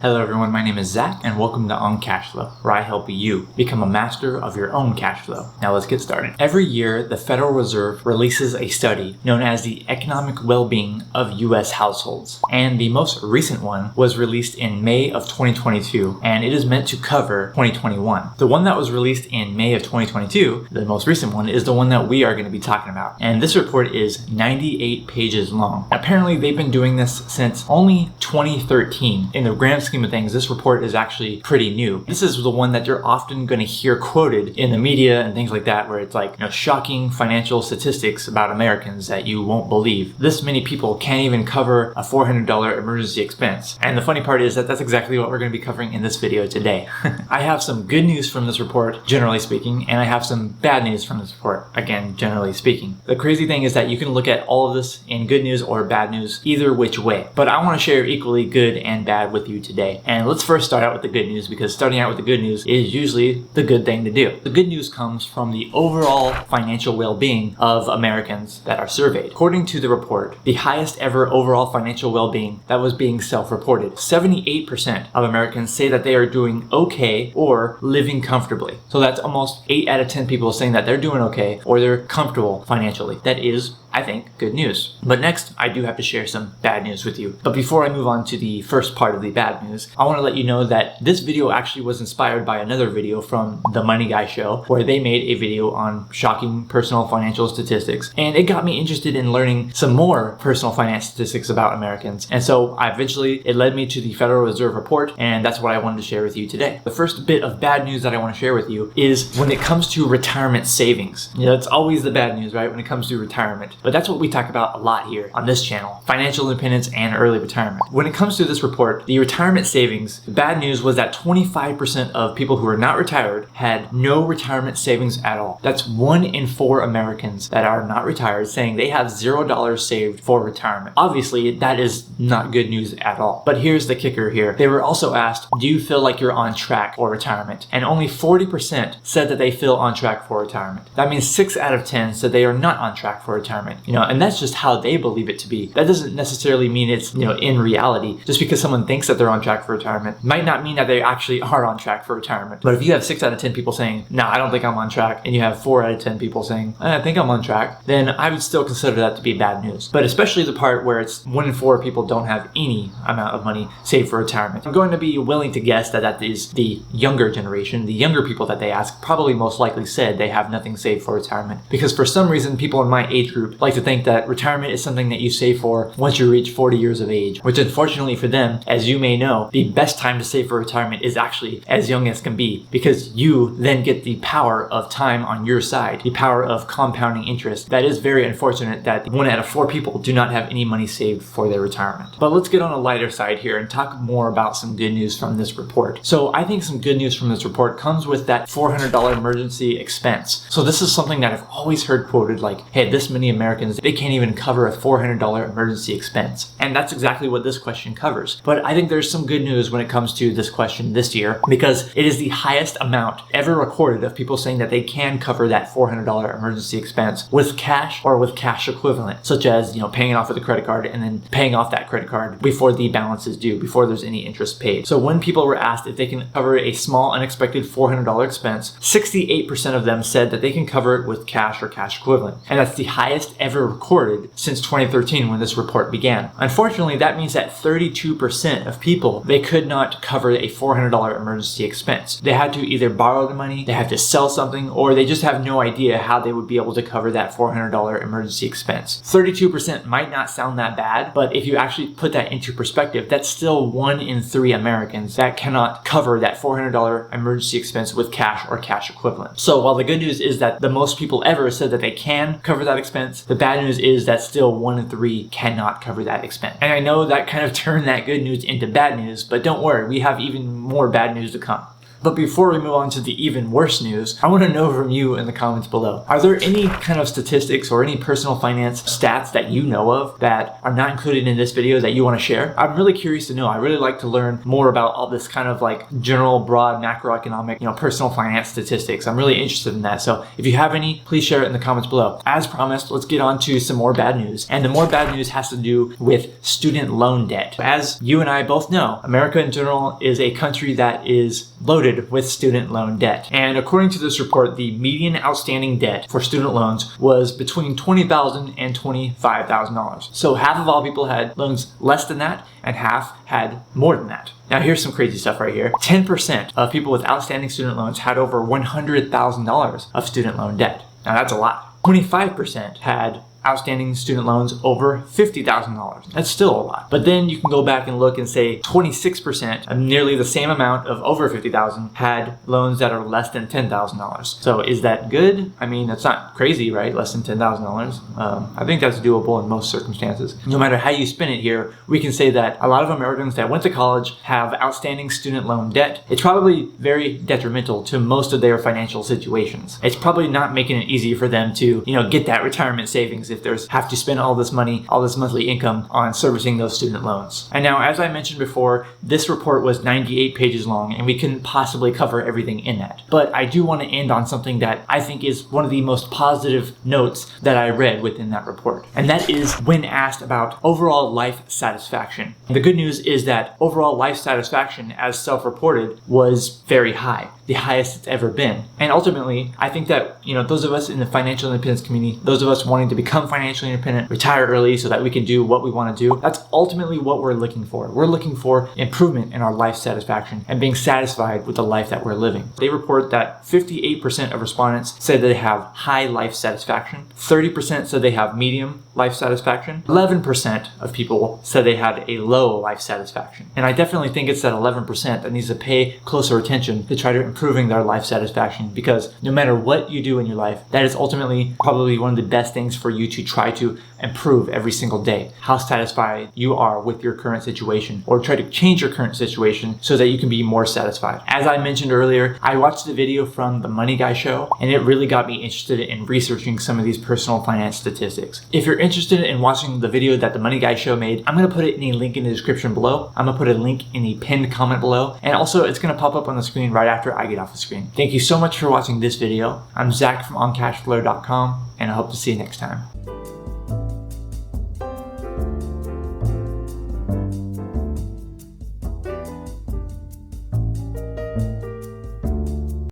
Hello everyone, my name is Zach and welcome to On Cash Flow, where I help you become a master of your own cash flow. Now let's get started. Every year, the Federal Reserve releases a study known as the Economic Well-Being of U.S. Households. And the most recent one was released in May of 2022, and it is meant to cover 2021. The one that was released in May of 2022, the most recent one, is the one that we are going to be talking about. And this report is 98 pages long. Apparently, they've been doing this since only 2013. In the grand scheme of things, this report is actually pretty new. This is the one that you're often going to hear quoted in the media and things like that, where it's like, shocking financial statistics about Americans that you won't believe. This many people can't even cover a $400 emergency expense. And the funny part is that that's exactly what we're going to be covering in this video today. I have some good news from this report, generally speaking, and I have some bad news from this report, again, generally speaking. The crazy thing is that you can look at all of this in good news or bad news, either which way. But I want to share equally good and bad with you today. And let's first start out with the good news, because starting out with the good news is usually the good thing to do. The good news comes from the overall financial well-being of Americans that are surveyed. According to the report, the highest ever overall financial well-being that was being self-reported. 78% of Americans say that they are doing okay or living comfortably. So that's almost 8 out of 10 people saying that they're doing okay or they're comfortable financially. That is, I think, good news. But next, I do have to share some bad news with you. But before I move on to the first part of the bad news, I want to let you know that this video actually was inspired by another video from The Money Guy Show, where they made a video on shocking personal financial statistics. And it got me interested in learning some more personal finance statistics about Americans. And so it led me to the Federal Reserve report, and that's what I wanted to share with you today. The first bit of bad news that I want to share with you is when it comes to retirement savings. It's always the bad news, right? When it comes to retirement. But that's what we talk about a lot here on this channel, financial independence and early retirement. When it comes to this report, the retirement savings, the bad news was that 25% of people who are not retired had no retirement savings at all. That's 1 in 4 Americans that are not retired saying they have $0 saved for retirement. Obviously, that is not good news at all. But here's the kicker here. They were also asked, do you feel like you're on track for retirement? And only 40% said that they feel on track for retirement. That means 6 out of 10 said they are not on track for retirement. And that's just how they believe it to be. That doesn't necessarily mean it's, in reality. Just because someone thinks that they're on track for retirement might not mean that they actually are on track for retirement. But if you have 6 out of 10 people saying, no, I don't think I'm on track, and you have 4 out of 10 people saying, I think I'm on track, then I would still consider that to be bad news. But especially the part where it's 1 in 4 people don't have any amount of money saved for retirement. I'm going to be willing to guess that that is the younger generation. The younger people that they ask probably most likely said they have nothing saved for retirement. Because for some reason, people in my age group like to think that retirement is something that you save for once you reach 40 years of age, which unfortunately for them, as you may know, the best time to save for retirement is actually as young as can be, because you then get the power of time on your side, the power of compounding interest. That is very unfortunate that 1 out of 4 people do not have any money saved for their retirement. But let's get on a lighter side here and talk more about some good news from this report. So I think some good news from this report comes with that $400 emergency expense. So this is something that I've always heard quoted like, hey, this many Americans, they can't even cover a $400 emergency expense. And that's exactly what this question covers. But I think there's some good news when it comes to this question this year, because it is the highest amount ever recorded of people saying that they can cover that $400 emergency expense with cash or with cash equivalent, such as, paying it off with a credit card and then paying off that credit card before the balance is due, before there's any interest paid. So when people were asked if they can cover a small unexpected $400 expense, 68% of them said that they can cover it with cash or cash equivalent. And that's the highest ever recorded since 2013 when this report began. Unfortunately, that means that 32% of people, they could not cover a $400 emergency expense. They had to either borrow the money, they had to sell something, or they just have no idea how they would be able to cover that $400 emergency expense. 32% might not sound that bad, but if you actually put that into perspective, that's still 1 in 3 Americans that cannot cover that $400 emergency expense with cash or cash equivalent. So while the good news is that the most people ever said that they can cover that expense, the bad news is that still 1 in 3 cannot cover that expense. And I know that kind of turned that good news into bad news, but don't worry, we have even more bad news to come. But before we move on to the even worse news, I want to know from you in the comments below. Are there any kind of statistics or any personal finance stats that you know of that are not included in this video that you want to share? I'm really curious to know. I really like to learn more about all this kind of like general, broad, macroeconomic, personal finance statistics. I'm really interested in that. So if you have any, please share it in the comments below. As promised, let's get on to some more bad news. And the more bad news has to do with student loan debt. As you and I both know, America in general is a country that is loaded with student loan debt. And according to this report, the median outstanding debt for student loans was between $20,000 and $25,000. So half of all people had loans less than that, and half had more than that. Now here's some crazy stuff right here. 10% of people with outstanding student loans had over $100,000 of student loan debt. Now that's a lot. 25% had outstanding student loans over $50,000. That's still a lot. But then you can go back and look and say 26%, nearly the same amount of over $50,000, had loans that are less than $10,000. So is that good? I mean, it's not crazy, right? Less than $10,000. I think that's doable in most circumstances. No matter how you spin it here, we can say that a lot of Americans that went to college have outstanding student loan debt. It's probably very detrimental to most of their financial situations. It's probably not making it easy for them to, get that retirement savings if there's have to spend all this money, all this monthly income on servicing those student loans. And now, as I mentioned before, this report was 98 pages long and we couldn't possibly cover everything in that. But I do want to end on something that I think is one of the most positive notes that I read within that report. And that is when asked about overall life satisfaction. And the good news is that overall life satisfaction, as self-reported, was very high, the highest it's ever been. And ultimately, I think that, those of us in the financial independence community, those of us wanting to become financially independent, retire early so that we can do what we want to do, that's ultimately what we're looking for. We're looking for improvement in our life satisfaction and being satisfied with the life that we're living. They report that 58% of respondents said that they have high life satisfaction, 30% said they have medium life satisfaction, 11% of people said they had a low life satisfaction. And I definitely think it's that 11% that needs to pay closer attention to try to improving their life satisfaction, because no matter what you do in your life, that is ultimately probably one of the best things for you to try to improve every single day. How satisfied you are with your current situation, or try to change your current situation so that you can be more satisfied. As I mentioned earlier, I watched the video from the Money Guy show and it really got me interested in researching some of these personal finance statistics. If you're interested in watching the video that the Money Guy show made, I'm going to put it in a link in the description below. I'm going to put a link in the pinned comment below, and also it's going to pop up on the screen right after I get off the screen. Thank you so much for watching this video. I'm Zach from OnCashFlow.com, and I hope to see you next time.